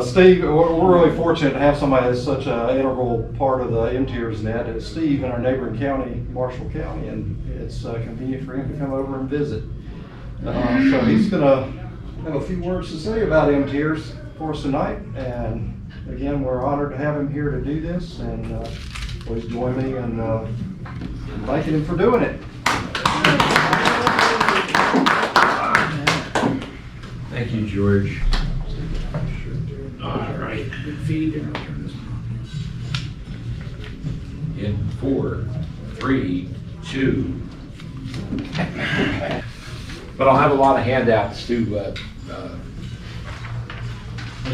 Steve, we're really fortunate to have somebody that's such an integral part of the MTEARS net. It's Steve in our neighboring county, Marshall County, and it's convenient for him to come over and visit. So he's going to have a few words to say about MTEARS for us tonight. And again, we're honored to have him here to do this, and please join me in thanking him for doing it. Thank you, George. All right. Good feed. In 4, 3, 2. But I'll have a lot of handouts to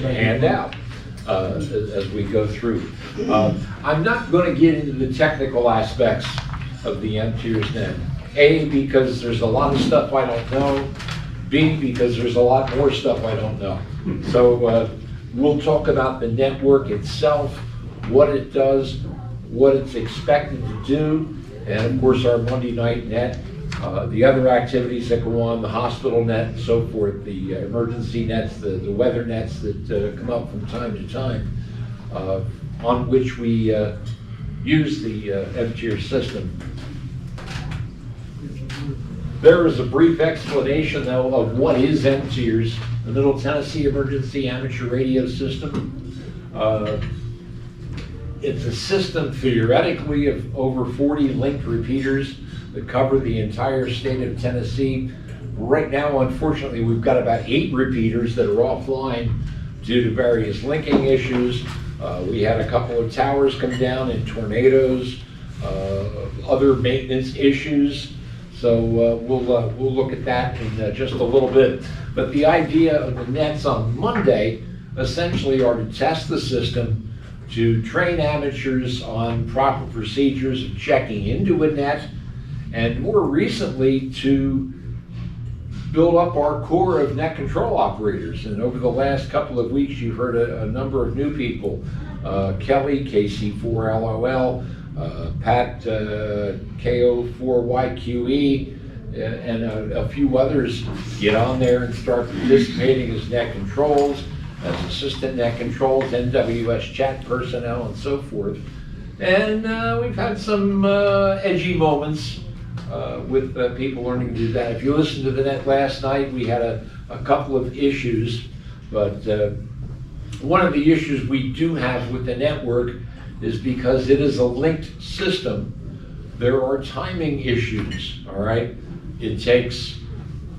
hand out as we go through. I'm not going to get into the technical aspects of the MTEARS net. A, because there's a lot of stuff I don't know. B, because there's a lot more stuff I don't know. So we'll talk about the network itself, what it does, what it's expected to do, and of course our Monday night net, the other activities that go on, the hospital net and so forth, the emergency nets, the weather nets that come up from time to time, on which we use the MTEAR system. There is a brief explanation, though, of what is MTEARS, the Middle Tennessee Emergency Amateur Radio System. It's a system theoretically of over 40 linked repeaters that cover the entire state of Tennessee. Right now, unfortunately, we've got about 8 repeaters that are offline due to various linking issues. We had a couple of towers come down in tornadoes, other maintenance issues. So we'll look at that in just a little bit. But the idea of the nets on Monday essentially are to test the system, to train amateurs on proper procedures of checking into a net, and more recently to build up our core of net control operators. And over the last couple of weeks, you've heard a number of new people. Kelly, KC4LOL, Pat, KO4YQE, and a few others get on there and start participating as net controls, as assistant net controls, NWS chat personnel, and so forth. And we've had some edgy moments with people learning to do that. If you listened to the net last night, we had a couple of issues, but one of the issues we do have with the network is because it is a linked system, there are timing issues, all right? It takes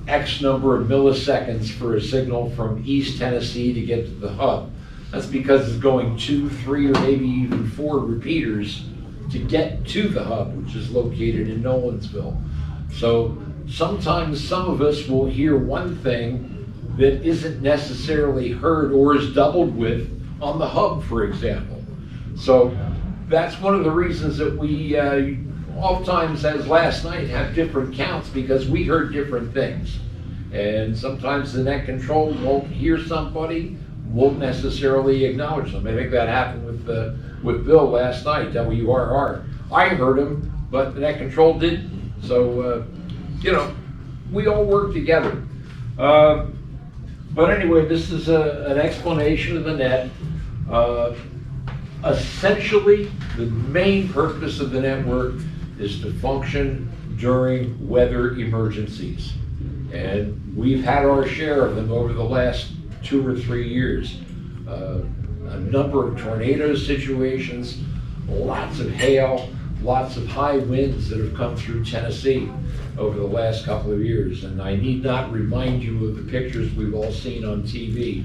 X number of milliseconds for a signal from East Tennessee to get to the hub. That's because it's going 2, 3, or maybe even 4 repeaters to get to the hub, which is located in Nolansville. So sometimes some of us will hear one thing that isn't necessarily heard or is doubled with on the hub, for example. So that's one of the reasons that we oftentimes, as last night, have different counts, because we heard different things. And sometimes the net control won't hear somebody, won't necessarily acknowledge them. I think that happened with Bill last night, WRR. I heard him, but the net control didn't. So, you know, we all work together. But anyway, this is an explanation of the net. Essentially, the main purpose of the network is to function during weather emergencies. And we've had our share of them over the last 2 or 3 years. A number of tornado situations, lots of hail, lots of high winds that have come through Tennessee over the last couple of years. And I need not remind you of the pictures we've all seen on TV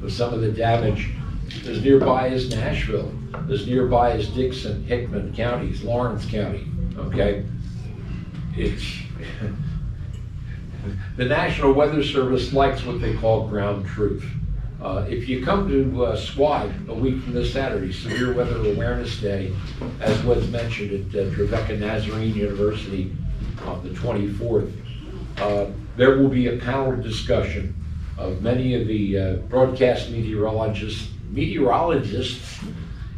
of some of the damage as nearby as Nashville, as nearby as Dixon, Hickman counties, Lawrence County, okay? It's, the National Weather Service likes what they call ground truth. If you come to SWAD a week from this Saturday, Severe Weather Awareness Day, as was mentioned at Trevecca Nazarene University on the 24th, there will be a panel discussion of many of the broadcast meteorologists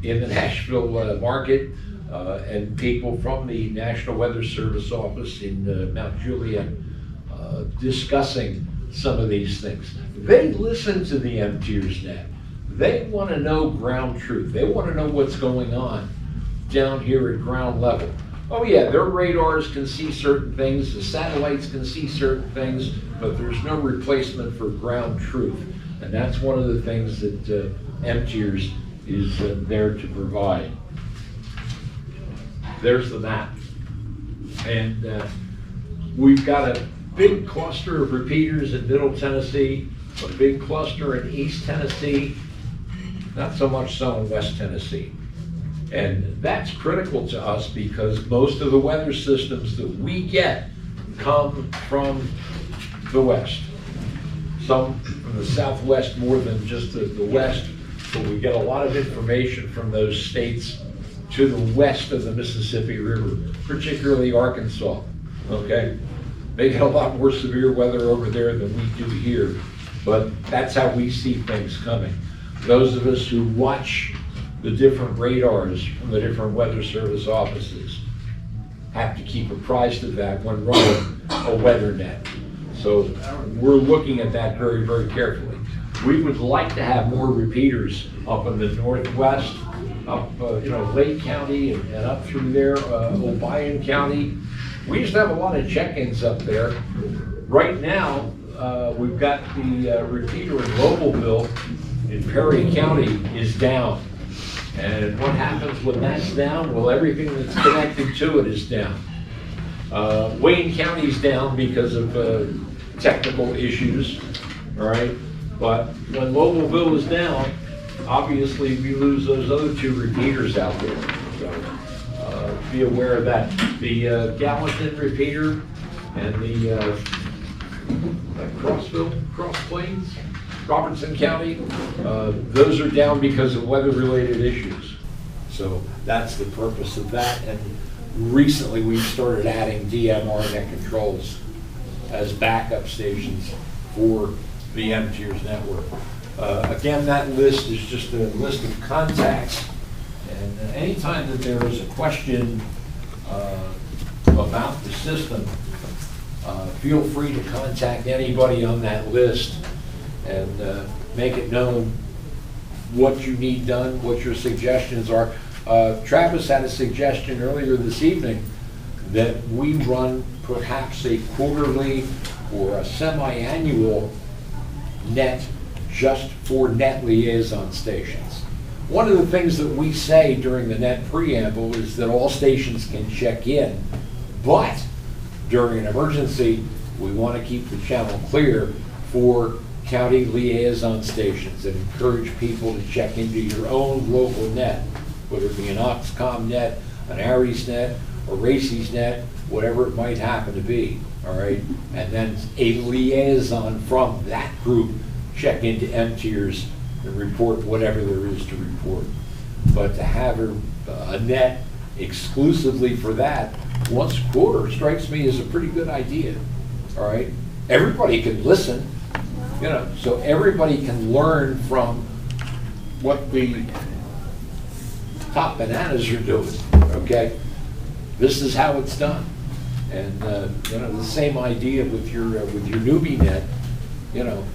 in the Nashville market and people from the National Weather Service office in Mount Juliet discussing some of these things. They listen to the MTEARS net. they want to know ground truth. They want to know what's going on down here at ground level. Oh yeah, their radars can see certain things, the satellites can see certain things, but there's no replacement for ground truth. And that's one of the things that MTEARS is there to provide. There's the map. And we've got a big cluster of repeaters in Middle Tennessee, a big cluster in East Tennessee, not so much so in West Tennessee. And that's critical to us because most of the weather systems that we get come from the West. Some from the Southwest more than just the West, but we get a lot of information from those states to the west of the Mississippi River, particularly Arkansas, okay? They get a lot more severe weather over there than we do here, but that's how we see things coming. Those of us who watch the different radars from the different weather service offices have to keep apprised of that when running a weather net. So we're looking at that very, very carefully. We would like to have more repeaters up in the Northwest, up Lake County and up through there, Obion County. We used to have a lot of check-ins up there. Right now, we've got the repeater in Lobelville in Perry County is down. And what happens when that's down? Well, everything that's connected to it is down. Wayne County's down because of technical issues, all right? But when Lobelville is down, obviously we lose those other two repeaters out there. So be aware of that. The Gallatin repeater and the Cross Plains, Robertson County, those are down because of weather-related issues. So that's the purpose of that. And recently we've started adding DMR net controls as backup stations for the MTEARS network. Again, that list is just a list of contacts. And anytime that there is a question about the system, feel free to contact anybody on that list and make it known what you need done, what your suggestions are. Travis had a suggestion earlier this evening that we run perhaps a quarterly or a semi-annual net just for net liaison stations. One of the things that we say during the net preamble is that all stations can check in, but during an emergency, we want to keep the channel clear for county liaison stations and encourage people to check into your own local net, whether it be an Oxcom net, an Aries net, a Racy's net, whatever it might happen to be, all right? And then a liaison from that group check into MTEARS and report whatever there is to report. But to have a net exclusively for that once a quarter strikes me as a pretty good idea, all right? Everybody can listen, you know, so everybody can learn from what the top bananas are doing, okay? This is how it's done. And you know, the same idea with your newbie net, you know,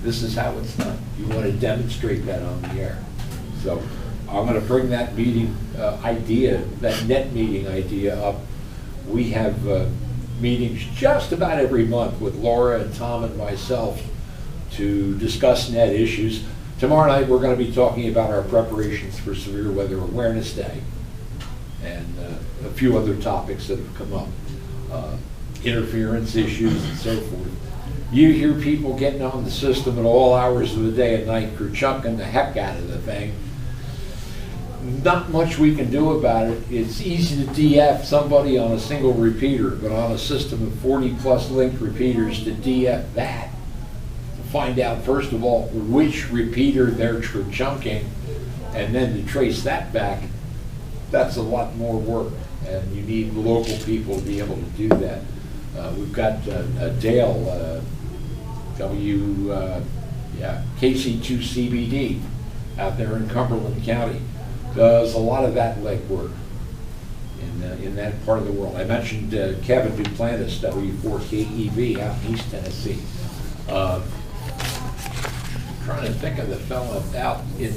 this is how it's done. You want to demonstrate that on the air. So I'm going to bring that meeting idea, that net meeting idea up. We have meetings just about every month with Laura and Tom and myself to discuss net issues. Tomorrow night we're going to be talking about our preparations for Severe Weather Awareness Day and a few other topics that have come up, interference issues and so forth. You hear people getting on the system at all hours of the day and night, chunking the heck out of the thing. Not much we can do about it. It's easy to DF somebody on a single repeater, but on a system of 40+ linked repeaters, to DF that, to find out first of all which repeater they're chunking, and then to trace that back, that's a lot more work, and you need local people to be able to do that. We've got Dale, KC2CBD out there in Cumberland County, does a lot of that legwork in that part of the world. I mentioned Kevin Duplantis, W4KEV out in East Tennessee. trying to think of the fellow out in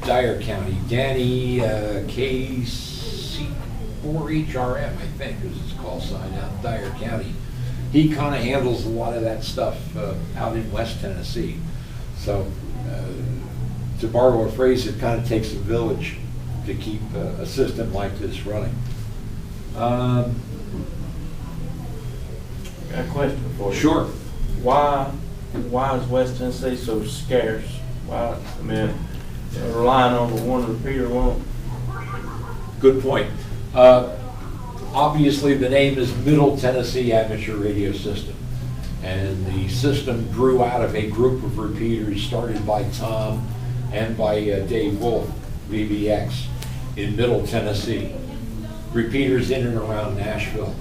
Dyer County, Danny KC4HRM, I think is his call sign out in Dyer County. He kind of handles a lot of that stuff out in West Tennessee. So to borrow a phrase, it kind of takes a village to keep a system like this running. Got a question for you. Sure. Why is West Tennessee so scarce? Why, I mean, relying on the one repeater won't. Good point. Obviously, the name is Middle Tennessee Amateur Radio System. And the system grew out of a group of repeaters started by Tom and by Dave Wolf, VBX, in Middle Tennessee. Repeaters in and around Nashville.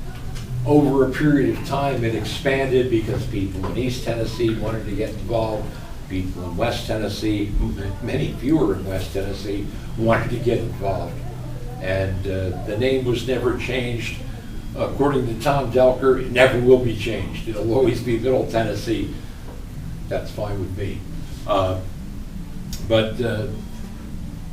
Over a period of time, it expanded because people in East Tennessee wanted to get involved. People in West Tennessee, many fewer in West Tennessee, wanted to get involved. And the name was never changed. According to Tom Delker, it never will be changed. It'll always be Middle Tennessee. That's fine with me. But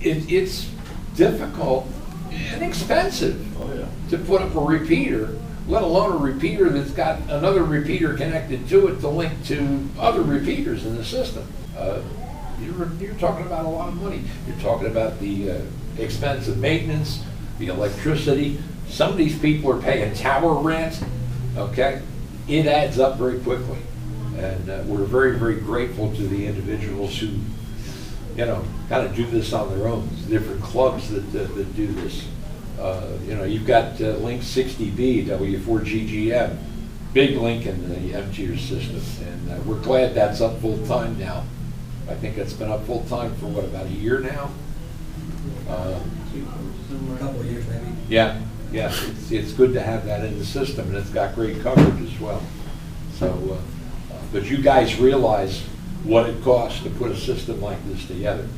it's difficult and expensive Oh, yeah. to put up a repeater, let alone a repeater that's got another repeater connected to it to link to other repeaters in the system. You're talking about a lot of money. You're talking about the expense of maintenance, the electricity. Some of these people are paying tower rent, okay? It adds up very quickly. And we're very, very grateful to the individuals who, you know, kind of do this on their own. There's different clubs that do this. You know, you've got Link 60B, W4GGM, big link in the MTEAR system. And we're glad that's up full time now. I think it's been up full time for what, about a year now? A couple of years maybe. Yeah, it's good to have that in the system, and it's got great coverage as well. So, but you guys realize what it costs to put a system like this together.